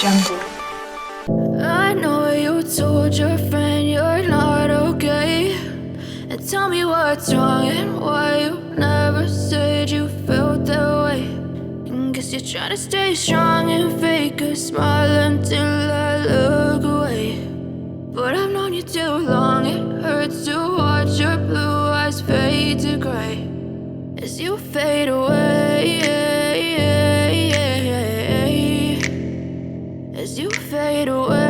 Jungle. I know you told your friend you're not okay, and tell me what's wrong and why you never said you felt that way. And guess you're trying to stay strong and fake a smile until I look away. But I've known you too long, it hurts to watch your blue eyes fade to gray as you fade away, as you fade away.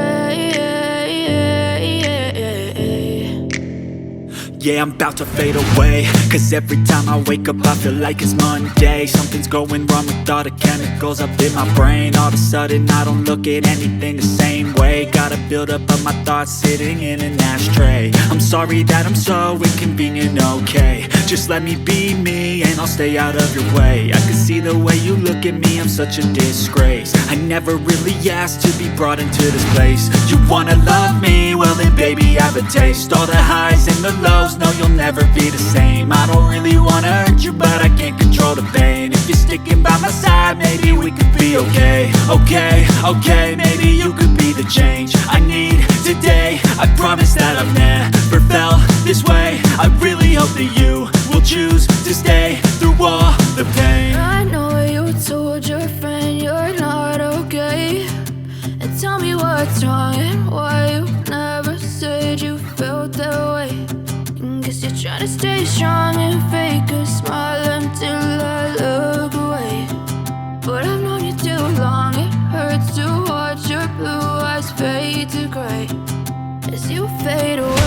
Yeah, I'm about to fade away, cause every time I wake up I feel like it's Monday. Something's going wrong with all the chemicals up in my brain. All of a sudden I don't look at anything the same way. Gotta build up of my thoughts sitting in an ashtray. I'm sorry that I'm so inconvenient, okay. Just let me be me and I'll stay out of your way. I can see the way you look at me, I'm such a disgrace. I never really asked to be brought into this place. You wanna love me? Well then baby I have a taste. All the highs and the lows, no you'll never be the same. I don't really wanna hurt you but I can't control the pain. If you're sticking by my side maybe we could be okay. Okay, maybe you could be the change I need today. I promise that I've never felt this way. I really hope that you will choose to stay through all the pain. I know you told your friend you're not okay, and tell me what's wrong and why you never said you felt that way. And guess you're trying to stay strong and fake a smile until I look away. But I've known you too long, it hurts to watch your blue eyes fade to gray as you fade away.